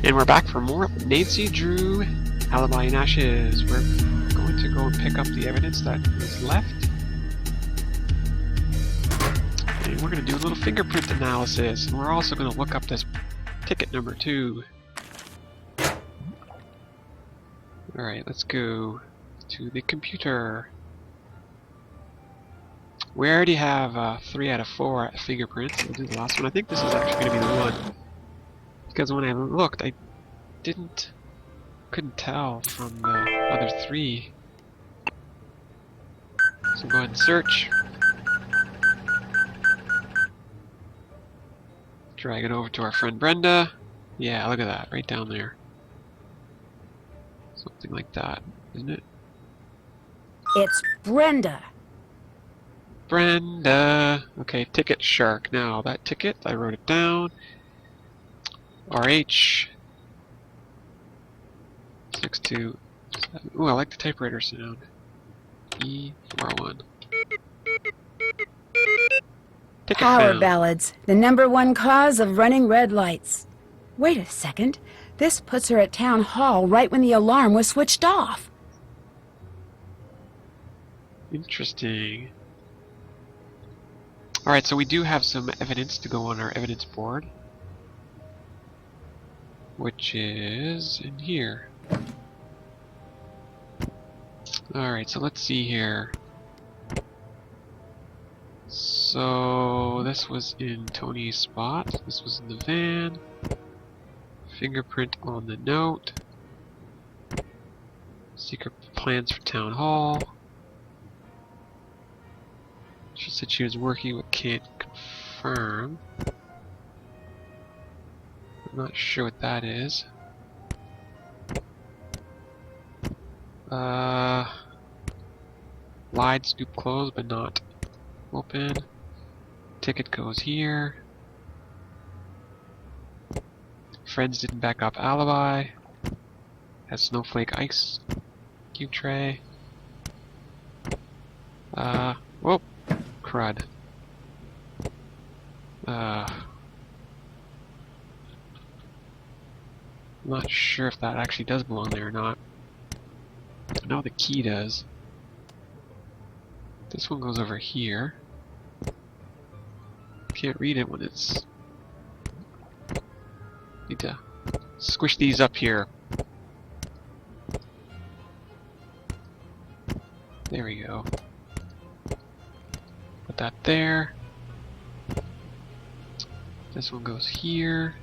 And we're back for more Nancy Drew Alibi and Ashes. We're going to go and pick up the evidence that is left. And we're going to do a little fingerprint analysis. And we're also going to look up this ticket number 2. Alright, let's go to the computer. We already have 3 out of 4 fingerprints. We'll do the last one. I think this is actually going to be the one. Because when I looked, I couldn't tell from the other 3. So go ahead and search. Drag it over to our friend Brenda. Yeah, look at that, right down there. Something like that, isn't it? It's Brenda. Brenda! Okay, ticket shark. Now, that ticket, I wrote it down. RH 627. Ooh, I like the typewriter sound. E41. Ticket Power found. ballads, the #1 cause of running red lights. Wait a second. This puts her at town hall right when the alarm was switched off. Interesting. Alright, so we do have some evidence to go on our evidence board, which is in here. Alright, so let's see here. So this was in Tony's spot. This was in the van. Fingerprint on the note. Secret plans for town hall. She said she was working but can't confirm. I'm not sure what that is. Lied, scoop closed but not open. Ticket goes here. Friends didn't back up Alibi. Has snowflake ice cube tray. Whoa, crud. I'm not sure if that actually does belong there or not. I know the key does. This one goes over here. Can't read it when it's... Need to squish these up here. There we go. Put that there. This one goes here.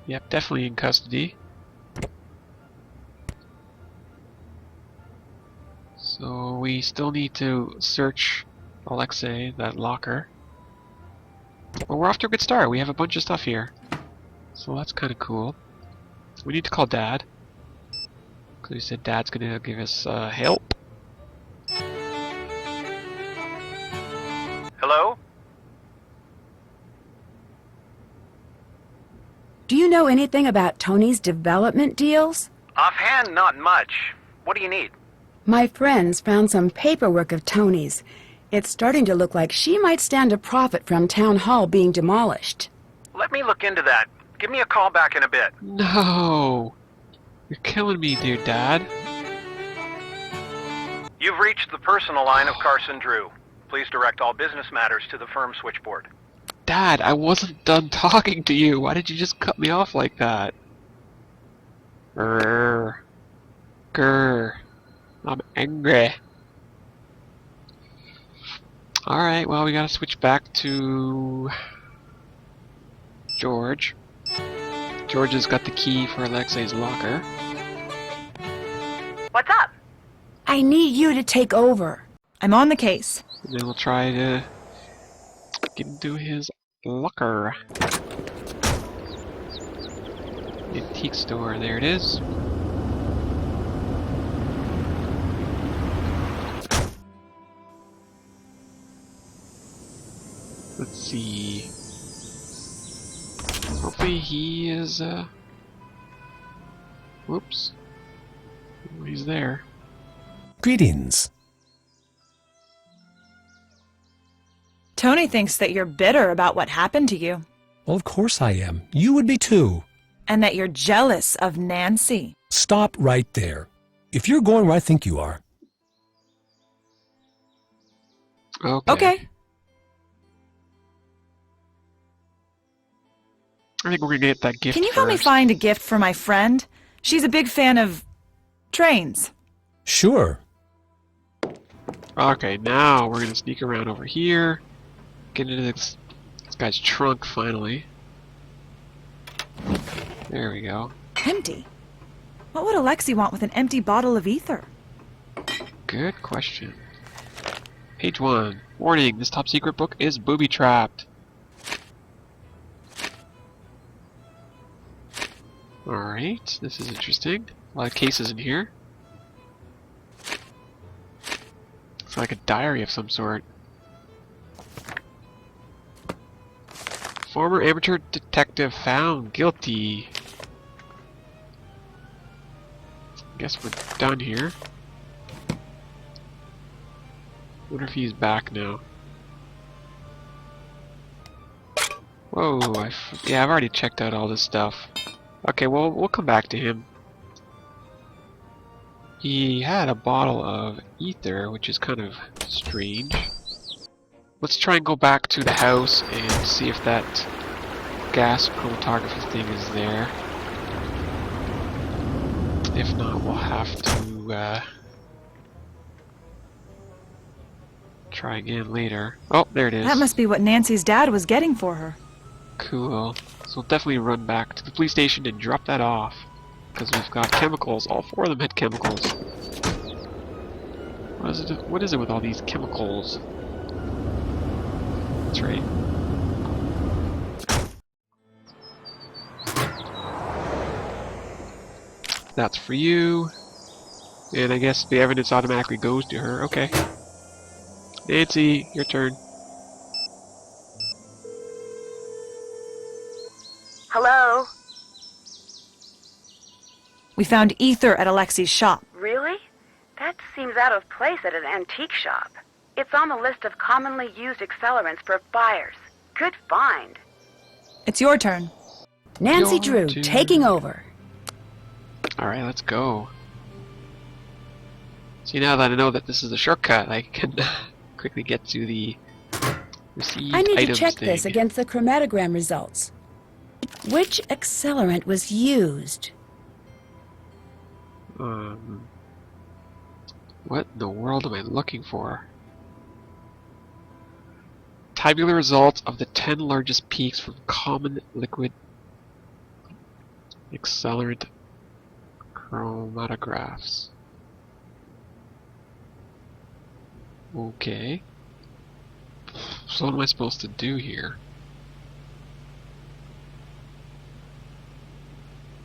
Yep, definitely in custody. So we still need to search Alexi, that locker. Well, we're off to a good start. We have a bunch of stuff here. So that's kind of cool. We need to call Dad. Because he said Dad's going to give us help. Hello? Do you know anything about Tony's development deals? Offhand, not much. What do you need? My friends found some paperwork of Tony's. It's starting to look like she might stand to profit from town hall being demolished. Let me look into that. Give me a call back in a bit. No! You're killing me, dude, Dad. You've reached the personal line of Carson Drew. Please direct all business matters to the firm switchboard. Dad, I wasn't done talking to you. Why did you just cut me off like that? Grr. Grr. I'm angry. Alright, well, we gotta switch back to George. George has got the key for Alexi's locker. What's up? I need you to take over. I'm on the case. And then we'll try to get into his locker. Antique store, there it is. Let's see. Hopefully he is, whoops. Oh, he's there. Greetings. Tony thinks that you're bitter about what happened to you, Well, of course I am. You would be too. and that you're jealous of Nancy. Stop right there. If you're going where I think you are. Okay. Okay. I think we're gonna get that gift Can you help me first. find a gift for my friend? She's a big fan of trains. Sure. Okay, now we're gonna sneak around over here. Get into this guy's trunk finally. There we go. Empty. What would Alexi want with an empty bottle of ether? Good question. Page 1. Warning, this top secret book is booby-trapped. Alright, this is interesting. A lot of cases in here. It's like a diary of some sort. Former amateur detective found guilty. Guess we're done here. Wonder if he's back now. Whoa, yeah, I've already checked out all this stuff. Okay, well, we'll come back to him. He had a bottle of ether, which is kind of strange. Let's try and go back to the house and see if that gas chromatography thing is there. If not, we'll have to try again later. Oh, there it is. That must be what Nancy's dad was getting for her. Cool. So we'll definitely run back to the police station and drop that off. Because we've got chemicals. All 4 of them had chemicals. What is it with all these chemicals? That's right. That's for you. And I guess the evidence automatically goes to her. Okay. Nancy, your turn. Hello? We found ether at Alexi's shop. Really? That seems out of place at an antique shop. It's on the list of commonly used accelerants for fires. Good find. It's your turn. Nancy Your Drew, turn. taking over. Alright, let's go. See, now that I know that this is a shortcut, I can quickly get to the received I need to items check thing. this against the chromatogram results. Which accelerant was used? What in the world am I looking for? Tabular results of the 10 largest peaks from common liquid accelerant chromatographs. Okay. So what am I supposed to do here?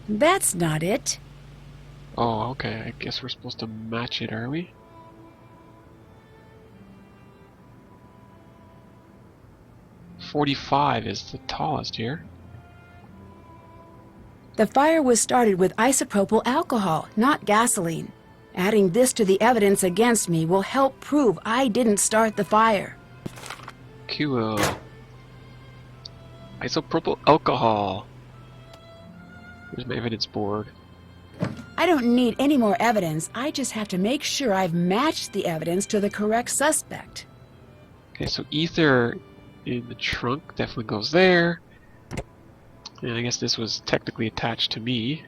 That's not it. Oh, okay. I guess we're supposed to match it, are we? .45 is the tallest here. The fire was started with isopropyl alcohol, not gasoline. Adding this to the evidence against me will help prove I didn't start the fire. Cool. Isopropyl alcohol. Here's my evidence board. I don't need any more evidence. I just have to make sure I've matched the evidence to the correct suspect. Okay, so ether in the trunk definitely goes there. And I guess this was technically attached to me.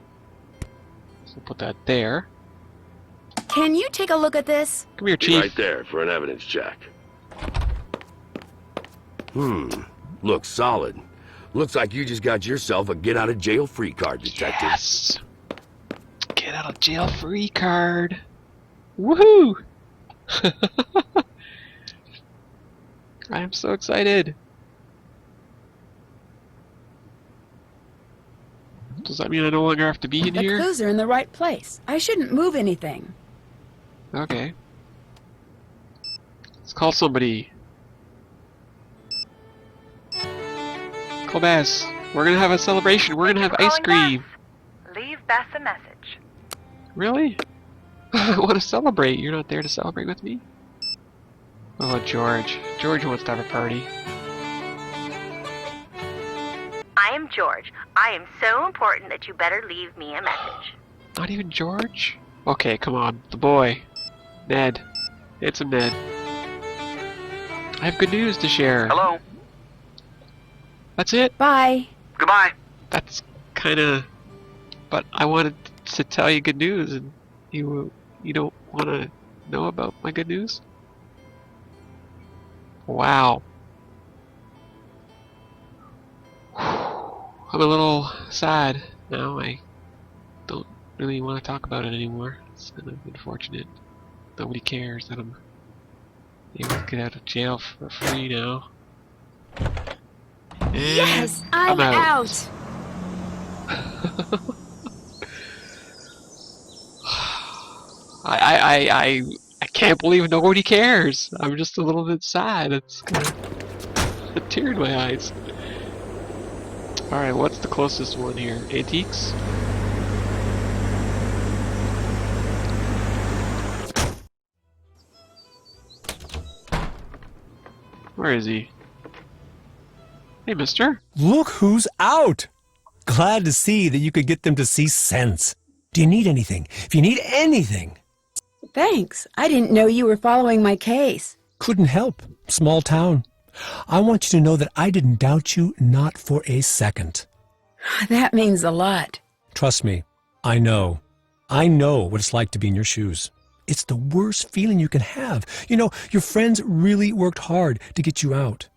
So we'll put that there. Can you take a look at this? Come here, Be Chief. right there for an evidence check. Looks solid. Looks like you just got yourself a get-out-of-jail-free card, detective. Yes! Get out of jail free card! Woohoo! I am so excited! Does that mean I no longer have to be in The here? clues are in the right place. I shouldn't move anything. Okay. Let's call somebody. Call Bess. We're gonna have a celebration. We're gonna have ice cream. Leave Bess a message. Really? I want to celebrate. You're not there to celebrate with me? What about George? George wants to have a party. I am George. I am so important that you better leave me a message. Not even George? Okay, come on. The boy. Ned. It's a Ned. I have good news to share. Hello? That's it? Bye. Goodbye. That's kinda... But I wanted to tell you good news, and you don't want to know about my good news? Wow. I'm a little sad now. I don't really want to talk about it anymore. It's kind of unfortunate. Nobody cares that I'm able to get out of jail for free now. And Yes, I'm out. I can't believe nobody cares. I'm just a little bit sad. It's kind of a tear in my eyes. Alright, what's the closest one here? Antiques? Where is he? Hey, mister. Look who's out! Glad to see that you could get them to see sense. Do you need anything? If you need anything. Thanks. I didn't know you were following my case. Couldn't help. Small town. I want you to know that I didn't doubt you, not for a second. That means a lot. Trust me, I know. I know what it's like to be in your shoes. It's the worst feeling you can have. You know, your friends really worked hard to get you out.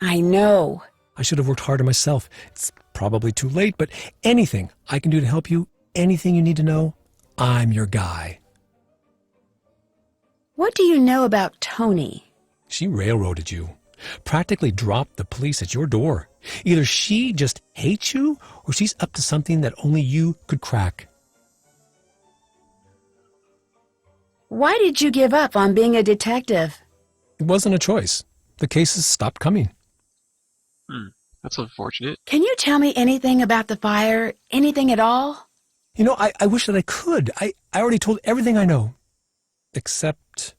I know. I should have worked harder myself. It's probably too late, but anything I can do to help you, anything you need to know, I'm your guy. What do you know about Tony? She railroaded you. Practically dropped the police at your door. Either she just hates you, or she's up to something that only you could crack. Why did you give up on being a detective? It wasn't a choice. The cases stopped coming. That's unfortunate. Can you tell me anything about the fire? Anything at all? You know, I wish that I could. I already told everything I know. Except...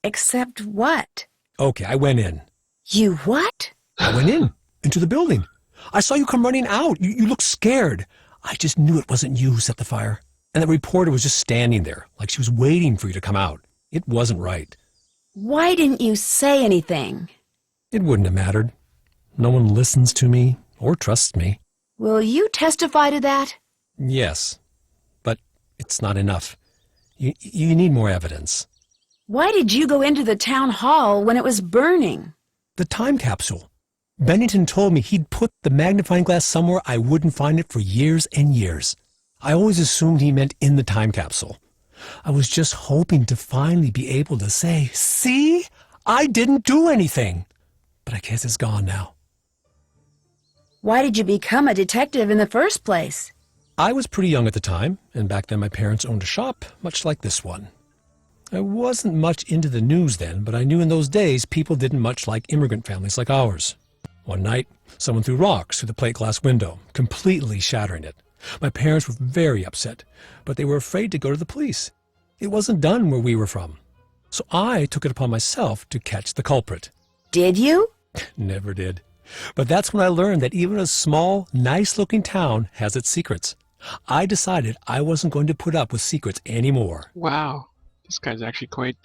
Except what? Okay, I went in. You what? I went in, into the building. I saw you come running out. You looked scared. I just knew it wasn't you who set the fire. And the reporter was just standing there, like she was waiting for you to come out. It wasn't right. Why didn't you say anything? It wouldn't have mattered. No one listens to me or trusts me. Will you testify to that? Yes, but it's not enough. You need more evidence. Why did you go into the town hall when it was burning? The time capsule. Bennington told me he'd put the magnifying glass somewhere I wouldn't find it for years and years. I always assumed he meant in the time capsule. I was just hoping to finally be able to say, see, I didn't do anything. But I guess it's gone now. Why did you become a detective in the first place? I was pretty young at the time, and back then my parents owned a shop, much like this one. I wasn't much into the news then, but I knew in those days people didn't much like immigrant families like ours. One night, someone threw rocks through the plate glass window, completely shattering it. My parents were very upset, but they were afraid to go to the police. It wasn't done where we were from. So I took it upon myself to catch the culprit. Did you? Never did. But that's when I learned that even a small, nice-looking town has its secrets. I decided I wasn't going to put up with secrets anymore. Wow. This guy's actually quite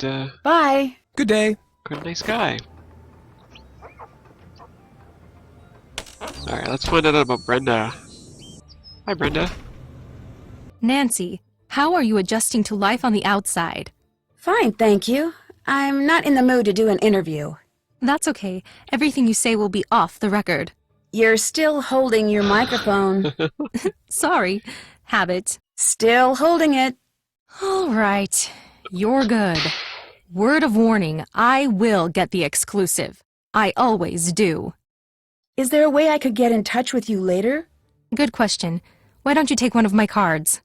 Bye. Good day. a nice guy. Alright, let's find out about Brenda. Hi, Brenda. Nancy, how are you adjusting to life on the outside? Fine, thank you. I'm not in the mood to do an interview. That's okay. Everything you say will be off the record. You're still holding your microphone. Sorry. Habit. Still holding it. All right. You're good. Word of warning, I will get the exclusive. I always do. Is there a way I could get in touch with you later? Good question. Why don't you take one of my cards?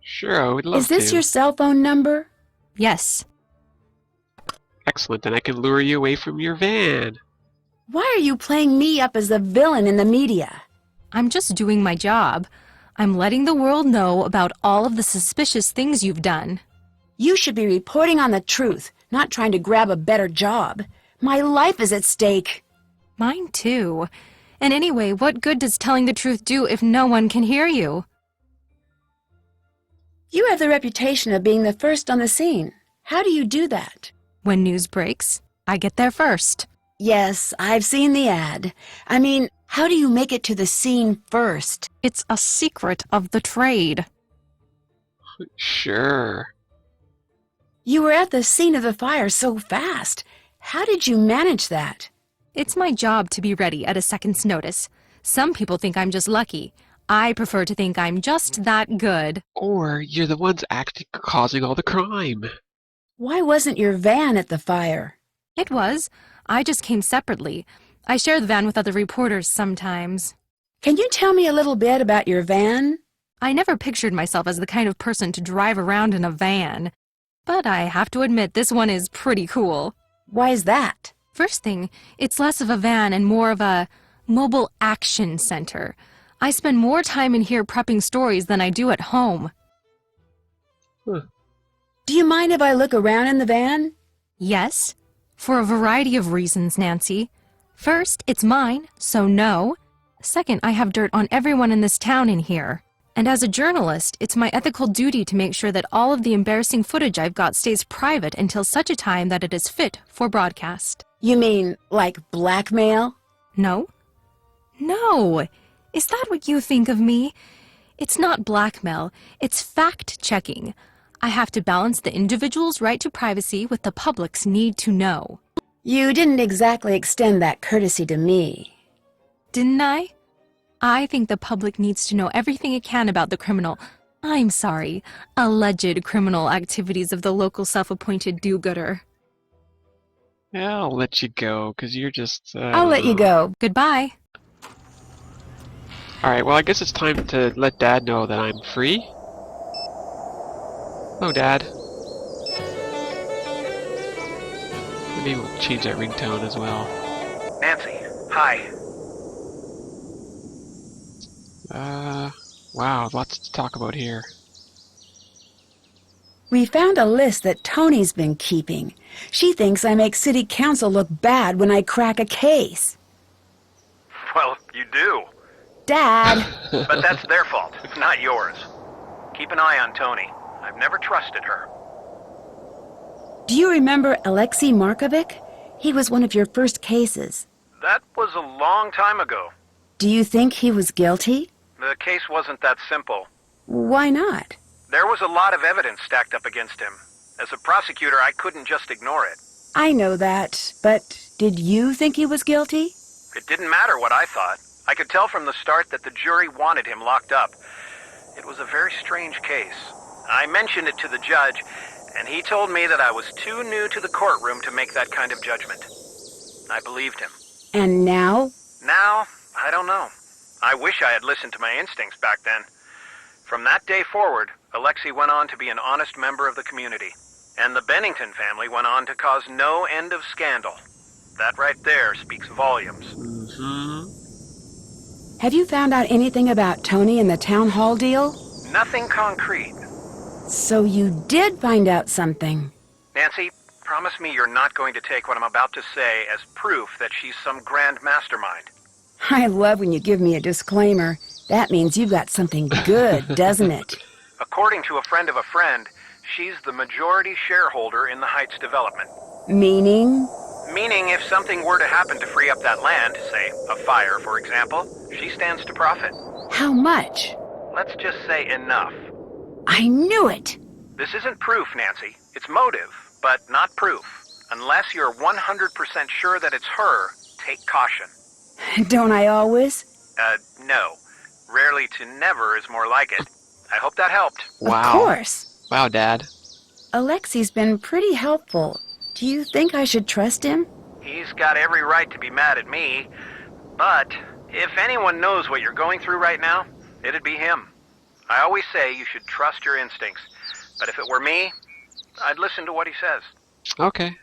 Sure, we'd love to. Is this your cell phone number? Yes. Excellent, then I can lure you away from your van. Why are you playing me up as the villain in the media? I'm just doing my job. I'm letting the world know about all of the suspicious things you've done. You should be reporting on the truth, not trying to grab a better job. My life is at stake. Mine too. And anyway, what good does telling the truth do if no one can hear you? You have the reputation of being the first on the scene. How do you do that? When news breaks, I get there first. Yes, I've seen the ad. I mean, how do you make it to the scene first? It's a secret of the trade. Sure. You were at the scene of the fire so fast. How did you manage that? It's my job to be ready at a second's notice. Some people think I'm just lucky. I prefer to think I'm just that good. Or you're the ones actually causing all the crime. Why wasn't your van at the fire? It was. I just came separately. I share the van with other reporters sometimes. Can you tell me a little bit about your van? I never pictured myself as the kind of person to drive around in a van. But I have to admit this one is pretty cool. Why is that? First thing, it's less of a van and more of a mobile action center. I spend more time in here prepping stories than I do at home. Huh. Do you mind if I look around in the van? Yes, for a variety of reasons, Nancy. First, it's mine, so no. Second, I have dirt on everyone in this town in here. And as a journalist, it's my ethical duty to make sure that all of the embarrassing footage I've got stays private until such a time that it is fit for broadcast. You mean, like blackmail? No? No! Is that what you think of me? It's not blackmail, it's fact-checking. I have to balance the individual's right to privacy with the public's need to know. You didn't exactly extend that courtesy to me. Didn't I? I think the public needs to know everything it can about the alleged criminal activities of the local self-appointed do-gooder. Yeah, I'll let you go, because you're just... I'll let you go. Goodbye. Alright, well I guess it's time to let Dad know that I'm free. Oh, Dad. Maybe we'll change that ringtone as well. Nancy, hi. Wow, lots to talk about here. We found a list that Tony's been keeping. She thinks I make city council look bad when I crack a case. Well, you do. Dad! But that's their fault, not yours. Keep an eye on Tony. I've never trusted her. Do you remember Alexi Markovic? He was one of your first cases. That was a long time ago. Do you think he was guilty? The case wasn't that simple. Why not? There was a lot of evidence stacked up against him. As a prosecutor, I couldn't just ignore it. I know that, but did you think he was guilty? It didn't matter what I thought. I could tell from the start that the jury wanted him locked up. It was a very strange case. I mentioned it to the judge, and he told me that I was too new to the courtroom to make that kind of judgment. I believed him. And now? Now, I don't know. I wish I had listened to my instincts back then. From that day forward, Alexi went on to be an honest member of the community. And the Bennington family went on to cause no end of scandal. That right there speaks volumes. Have you found out anything about Tony and the town hall deal? Nothing concrete. So you did find out something. Nancy, promise me you're not going to take what I'm about to say as proof that she's some grand mastermind. I love when you give me a disclaimer. That means you've got something good, doesn't it? According to a friend, she's the majority shareholder in the Heights development. Meaning? Meaning if something were to happen to free up that land, say a fire for example, she stands to profit. How much? Let's just say enough. I knew it! This isn't proof, Nancy. It's motive, but not proof. Unless you're 100% sure that it's her, take caution. Don't I always? No. Rarely to never is more like it. I hope that helped. Wow. Of course. Wow, Dad. Alexi's been pretty helpful. Do you think I should trust him? He's got every right to be mad at me. But if anyone knows what you're going through right now, it'd be him. I always say you should trust your instincts. But if it were me, I'd listen to what he says. Okay.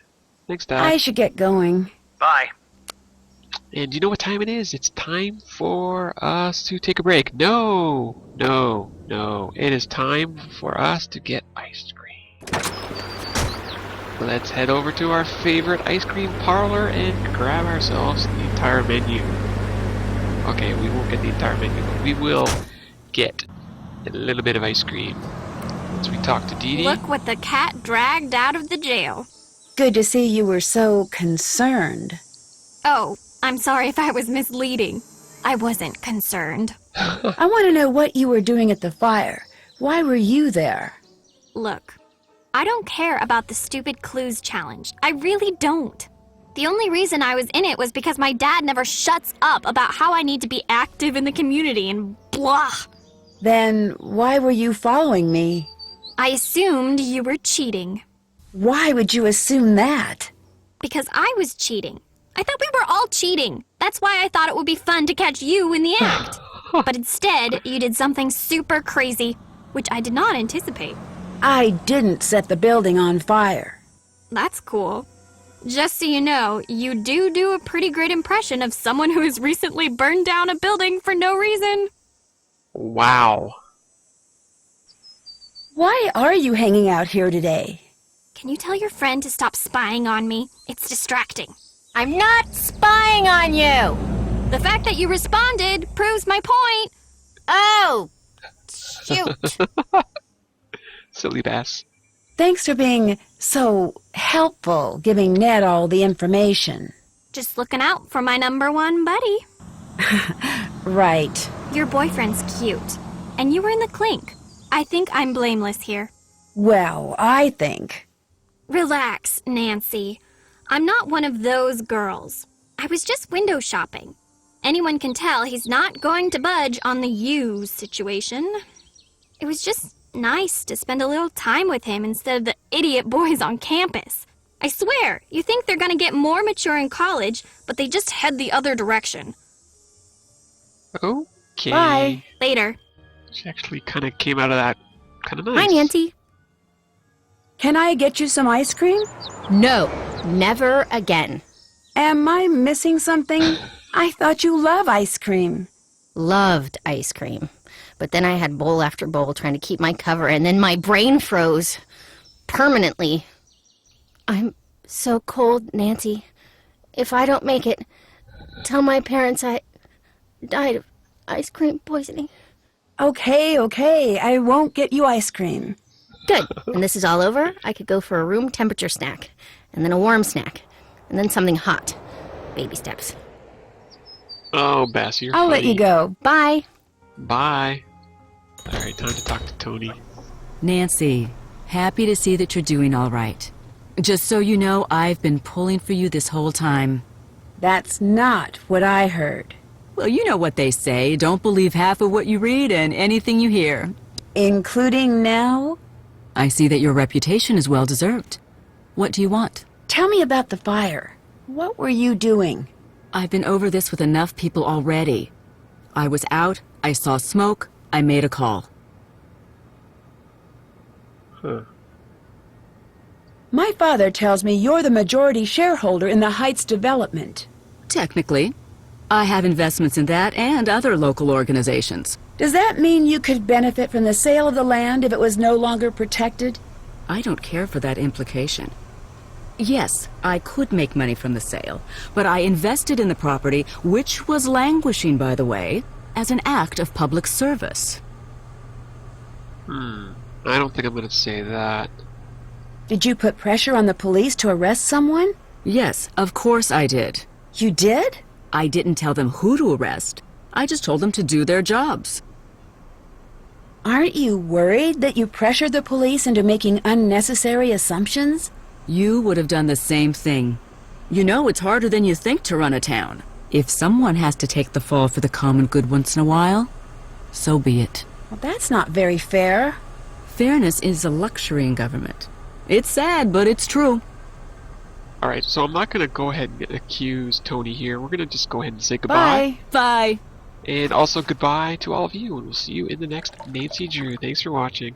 Thanks, Dad. I should get going. Bye. And you know what time it is? It's time for us to take a break. No! It is time for us to get ice cream. Let's head over to our favorite ice cream parlor and grab ourselves the entire menu. Okay, we won't get the entire menu, but we will get a little bit of ice cream. Once we talk to Dee Dee. Look what the cat dragged out of the jail. Good to see you were so concerned. Oh, I'm sorry if I was misleading. I wasn't concerned. I want to know what you were doing at the fire. Why were you there? Look, I don't care about the stupid clues challenge. I really don't. The only reason I was in it was because my dad never shuts up about how I need to be active in the community and blah. Then why were you following me? I assumed you were cheating. Why would you assume that? Because I was cheating. I thought we were all cheating. That's why I thought it would be fun to catch you in the act. But instead, you did something super crazy, which I did not anticipate. I didn't set the building on fire. That's cool. Just so you know, you do a pretty great impression of someone who has recently burned down a building for no reason. Wow. Why are you hanging out here today? Can you tell your friend to stop spying on me? It's distracting. I'm not spying on you! The fact that you responded proves my point. Oh! Shoot! Silly bass. Thanks for being so helpful, giving Ned all the information. Just looking out for my number one buddy. Right. Your boyfriend's cute, and you were in the clink. I think I'm blameless here. Well, I think. Relax, Nancy. I'm not one of those girls. I was just window shopping. Anyone can tell he's not going to budge on the you situation. It was just nice to spend a little time with him instead of the idiot boys on campus. I swear, you think they're gonna get more mature in college, but they just head the other direction. Okay. Bye. Later. She actually kind of came out of that kind of nice. Hi, Nancy. Can I get you some ice cream? No, never again. Am I missing something? I thought you love ice cream. Loved ice cream. But then I had bowl after bowl trying to keep my cover, and then my brain froze. Permanently. I'm so cold, Nancy. If I don't make it, tell my parents I died of ice cream poisoning. Okay, I won't get you ice cream. Good. When this is all over, I could go for a room temperature snack, and then a warm snack, and then something hot. Baby steps. Oh, Bass, you're I'll let funny. you go. Bye. Bye. Alright, time to talk to Tony. Nancy, happy to see that you're doing all right. Just so you know, I've been pulling for you this whole time. That's not what I heard. Well, you know what they say. Don't believe half of what you read and anything you hear. Including now? I see that your reputation is well deserved. What do you want? Tell me about the fire. What were you doing? I've been over this with enough people already. I was out, I saw smoke, I made a call. Huh. My father tells me you're the majority shareholder in the Heights development. Technically, I have investments in that and other local organizations. Does that mean you could benefit from the sale of the land if it was no longer protected? I don't care for that implication. Yes, I could make money from the sale, but I invested in the property, which was languishing, by the way, as an act of public service. I don't think I'm going to say that. Did you put pressure on the police to arrest someone? Yes, of course I did. You did? I didn't tell them who to arrest. I just told them to do their jobs. Aren't you worried that you pressured the police into making unnecessary assumptions? You would have done the same thing. You know, it's harder than you think to run a town. If someone has to take the fall for the common good once in a while, so be it. Well, that's not very fair. Fairness is a luxury in government. It's sad, but it's true. Alright, so I'm not going to go ahead and accuse Tony here. We're going to just go ahead and say goodbye. Bye. And also goodbye to all of you, and we'll see you in the next Nancy Drew. Thanks for watching.